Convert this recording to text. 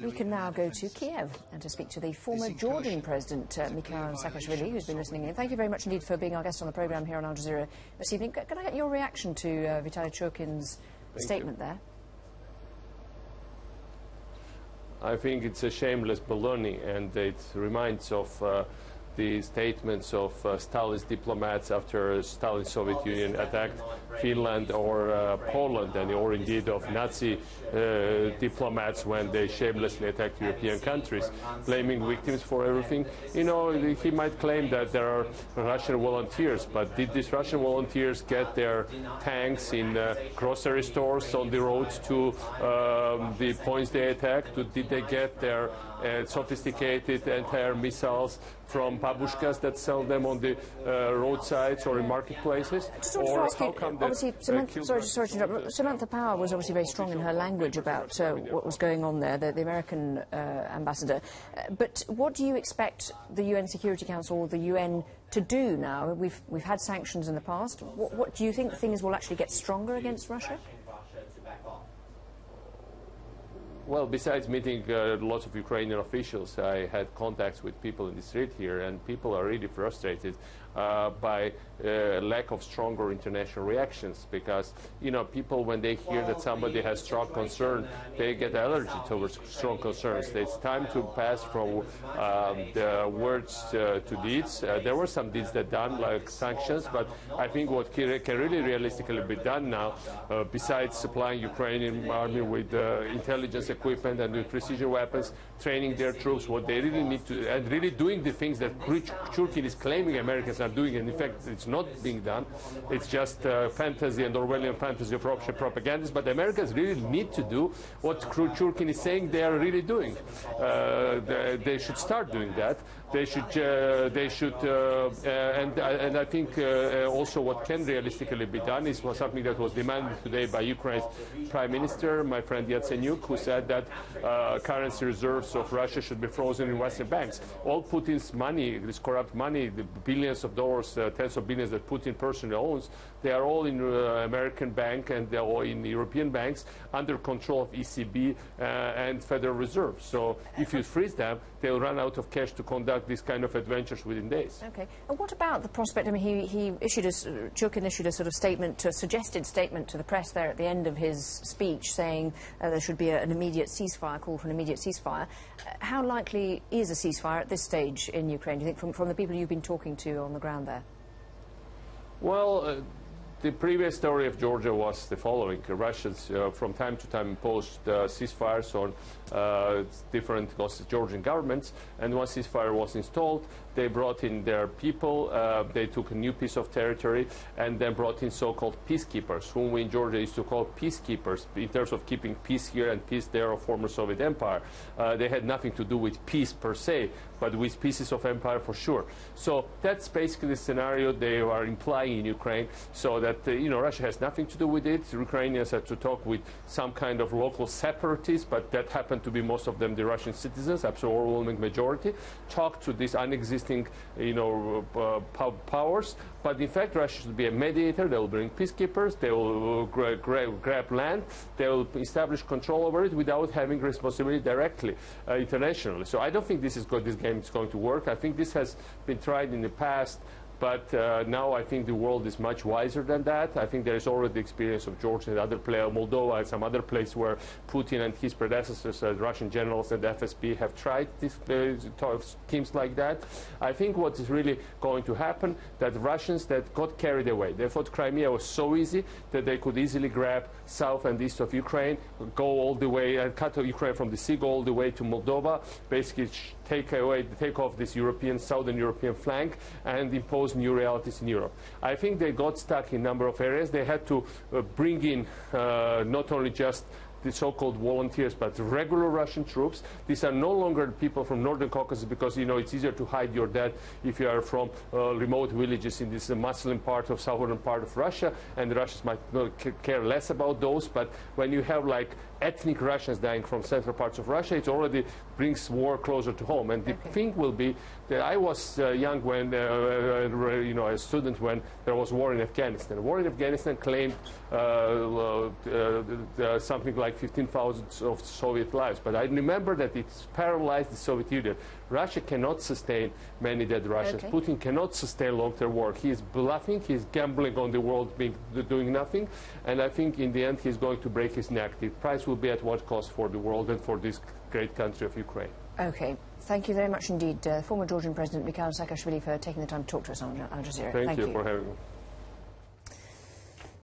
We can now go to Kiev and to speak to the former Georgian President, Mikheil Saakashvili, who's been listening in. Thank you very much indeed for being our guest on the programme here on Al Jazeera this evening. Can I get your reaction to Vitaly Churkin's statement there? I think it's a shameless baloney, and it reminds of the statements of Stalin's diplomats after Stalin's Soviet Union attacked Finland or Poland, or indeed of Nazi diplomats when they shamelessly attacked European countries, blaming victims for everything. You know, he might claim that there are Russian volunteers, but did these Russian volunteers get their tanks in grocery stores on the roads to the points they attacked? Did they get their sophisticated anti-air missiles from babushkas that sell them on the roadsides or in marketplaces? Or how come obviously, sorry to interrupt. Samantha Power was obviously very strong in her language about what was going on there, the American ambassador. But what do you expect the UN Security Council or the UN to do now? We've had sanctions in the past. What do you think things will actually get stronger against Russia? Well, besides meeting lots of Ukrainian officials, I had contacts with people in the street here, and people are really frustrated by lack of stronger international reactions, because, you know, people, when they hear that somebody has strong concern, they get allergy towards strong concerns. It's time to pass from the words to deeds. There were some deeds that done, like sanctions, but I think what can really realistically be done now, besides supplying Ukrainian army with intelligence equipment and with precision weapons, training their troops, what they really need to, and really doing the things that Churkin is claiming Americans are doing, and in fact it's not being done. It's just fantasy and Orwellian fantasy of Russian propagandists, but the Americans really need to do what Churkin is saying they are really doing. They should start doing that. They should, and I think also what can realistically be done is something that was demanded today by Ukraine's Prime Minister, my friend Yatsenyuk, who said that currency reserves of Russia should be frozen in Western banks. All Putin's money, this corrupt money, the billions of dollars, tens of billions that Putin personally owns, they are all in American bank and they're all in European banks under control of ECB and Federal Reserve. So if you freeze them, they'll run out of cash to conduct these kind of adventures within days. Okay. And what about the prospect? I mean, Churkin issued a sort of statement, a suggested statement to the press there at the end of his speech, saying there should be an immediate ceasefire, call for an immediate ceasefire. How likely is a ceasefire at this stage in Ukraine, do you think, from the people you've been talking to on the ground there? Well, the previous story of Georgia was the following. Russians from time to time imposed ceasefires on different Georgian governments, and once ceasefire was installed, they brought in their people, they took a new piece of territory, and then brought in so-called peacekeepers, whom we in Georgia used to call peacekeepers, in terms of keeping peace here and peace there of former Soviet Empire. They had nothing to do with peace per se, but with pieces of empire for sure. So that's basically the scenario they are implying in Ukraine, so that, you know, Russia has nothing to do with it. The Ukrainians had to talk with some kind of local separatists, but that happened to be most of them the Russian citizens, absolute overwhelming majority, talk to these unexisting, you know, powers. But in fact, Russia should be a mediator. They will bring peacekeepers. They will grab land. They will establish control over it without having responsibility directly internationally. So I don't think this game is going to work. I think this has been tried in the past. But now I think the world is much wiser than that. I think there is already the experience of Georgia and other players, Moldova and some other place where Putin and his predecessors, Russian generals and the FSB, have tried these schemes like that. I think what is really going to happen, that Russians that got carried away, they thought Crimea was so easy that they could easily grab south and east of Ukraine, go all the way and cut Ukraine from the sea, go all the way to Moldova, basically take off this southern European flank and impose new realities in Europe. I think they got stuck in a number of areas. They had to bring in not only just the so-called volunteers, but regular Russian troops. These are no longer people from Northern Caucasus, because, you know, it's easier to hide your dead if you are from remote villages in this Muslim part of southern part of Russia, and the Russians might care less about those. But when you have like ethnic Russians dying from central parts of Russia, it already brings war closer to home. And the thing will be that I was young when, a student when there was war in Afghanistan. War in Afghanistan claimed something like 15,000 of Soviet lives. But I remember that it's paralyzed the Soviet Union. Russia cannot sustain many dead Russians. Putin cannot sustain long-term war. He is bluffing. He is gambling on the world doing nothing. And I think in the end he's going to break his neck. The price will be at what cost for the world and for this great country of Ukraine. Okay. Thank you very much indeed, former Georgian President Mikheil Saakashvili, for taking the time to talk to us on Al Jazeera. Thank you for having me.